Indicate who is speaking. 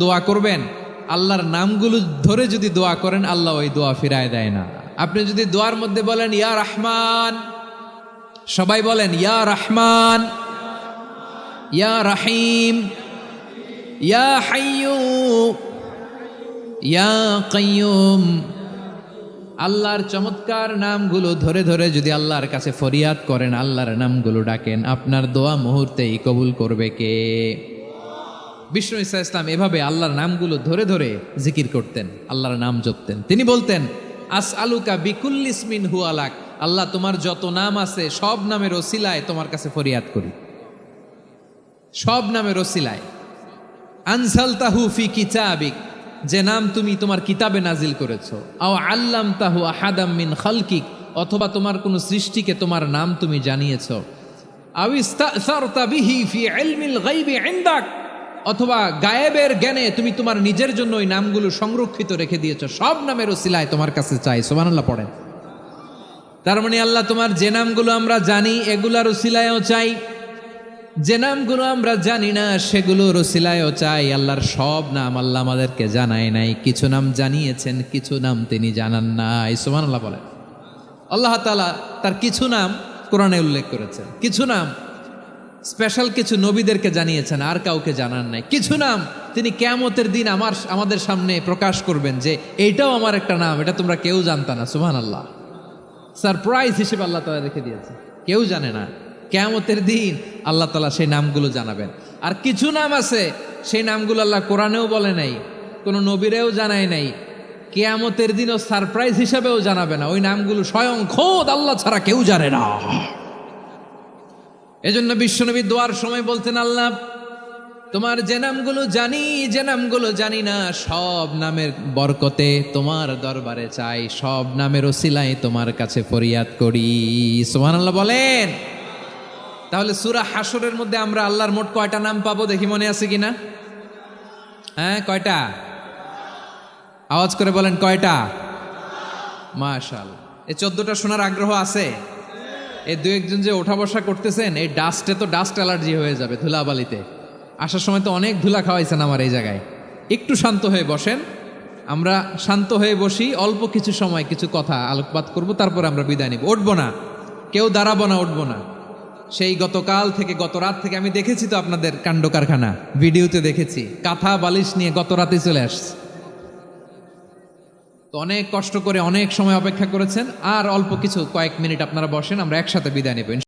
Speaker 1: দোয়া করবেন, আল্লাহর নামগুলো ধরে যদি দোয়া করেন আল্লাহ ওই দোয়া ফিরায় দেয় না। আপনি যদি দোয়ার মধ্যে বলেন ইয়া রহমান, সবাই বলেন ইয়া রহমান, ইয়া রহিম, ইয়া হাইয়্যু, ইয়া কাইয়্যুম, আল্লাহর চমৎকার নামগুলো ধরে ধরে যদি আল্লাহর কাছে ফরিয়াদ করেন, আল্লাহর নামগুলো ডাকেন, আপনার দোয়া মুহূর্তেই কবুল করবে কে? বিষ্ণু ঈসা ইসলাম এভাবে আল্লাহর নামগুলো ধরে ধরে জিকির করতেন, আল্লাহর নাম জপতেন। তিনি বলতেন আসআলুকা বিকুল্লি ইসমিন হুয়া লাক, আল্লাহ তোমার যত নাম আছে সব নামের ওসিলায় তোমার কাছে ফরিয়াদ করি, সব নামের ওসিলায়। আনজালতাহু ফি কিতাবিক, যে নাম তুমি তোমার কিতাবে নাজিল করেছো। আও আল্লামতাহু আহাদাম মিন খালকিক, অথবা তোমার কোন সৃষ্টিকে তোমার নাম তুমি জানিয়েছো। আও ইস্তাসারতা বিহি ফি ইলমিল গায়বি ইনদাক, অথবা গায়েবের জ্ঞানে তুমি তোমার নিজের জন্য ওই নামগুলো সংরক্ষিত রেখে দিয়েছো। সব নামের ওসিলায় তোমার কাছে চাই। সুবহানাল্লাহ পড়েন। তার মানে আল্লাহ তোমার যে নামগুলো আমরা জানি এগুলার ওসিলায়ও চাই, যে নামগুলো আমরা জানি না সেগুলোর ওসিলায়ও চাই। আল্লাহর সব নাম আল্লাহ আমাদেরকে জানায় নাই, কিছু নাম জানিয়েছেন, কিছু নাম তিনি জানান নাই। সুবহানাল্লাহ বলেন। আল্লাহ তাআলা তার কিছু নাম কোরআনে উল্লেখ করেছেন, কিছু নাম স্পেশাল কিছু নবীদেরকে জানিয়েছেন, আর কাউকে জানান নাই। কিছু নাম তিনি কিয়ামতের দিন আমাদের সামনে প্রকাশ করবেন যে এইটাও আমার একটা নাম, এটা তোমরা কেউ জানতা না। সুবহানাল্লাহ, সারপ্রাইজ হিসেবে আল্লাহ তাআলা রেখে দিয়েছে, কেউ জানে না। কিয়ামতের দিন আল্লাহ তাআলা সেই নামগুলো জানাবেন। আর কিছু নাম আছে সেই নামগুলো আল্লাহ কোরআনেও বলে নাই, কোনো নবীরেও জানায় নাই, কিয়ামতের দিনও সারপ্রাইজ হিসেবেও জানাবে না। ওই নামগুলো স্বয়ং খোদ আল্লাহ ছাড়া কেউ জানে না। এজন্য বিশ্বনবী দোয়ার সময় বলতেন, আল্লাহ তোমার যে নামগুলো জানি, যে নামগুলো জানি না, সব নামের বরকতে তোমার দরবারে চাই, সব নামের ওসিলায় তোমার কাছে ফরিয়াদ করি। সুবহানাল্লাহ বলেন। তাহলে সূরা হাশরের মধ্যে আমরা আল্লাহর মোট কয়টা নাম পাবো দেখি, মনে আছে কিনা? হ্যাঁ, কয়টা? আওয়াজ করে বলেন কয়টা? মাশাআল্লাহ। এই 14টা শোনার আগ্রহ আছে? এই দু একজন যে ওঠা বসা করতেছেন, এই ডাস্টে তো ডাস্ট অ্যালার্জি হয়ে যাবে, ধুলাবালিতে। আসার সময় তো অনেক ধুলা খাওয়াইছেন আমার এই জায়গায়। একটু শান্ত হয়ে বসেন, আমরা শান্ত হয়ে বসি, অল্প কিছু সময় কিছু কথা আলোকপাত করব, তারপর আমরা বিদায় নিব। উঠবো না, কেউ দাঁড়াবো না, উঠবো না। সেই গতকাল থেকে, গত রাত থেকে আমি দেখেছি তো আপনাদের কাণ্ড কারখানা, ভিডিওতে দেখেছি, কাঁথা বালিশ নিয়ে গত রাতে চলে আসছে। তো অনেক কষ্ট করে অনেক সময় অপেক্ষা করেছেন, আর অল্প কিছু কয়েক মিনিট আপনারা বসেন, আমরা একসাথে বিদায় নেব।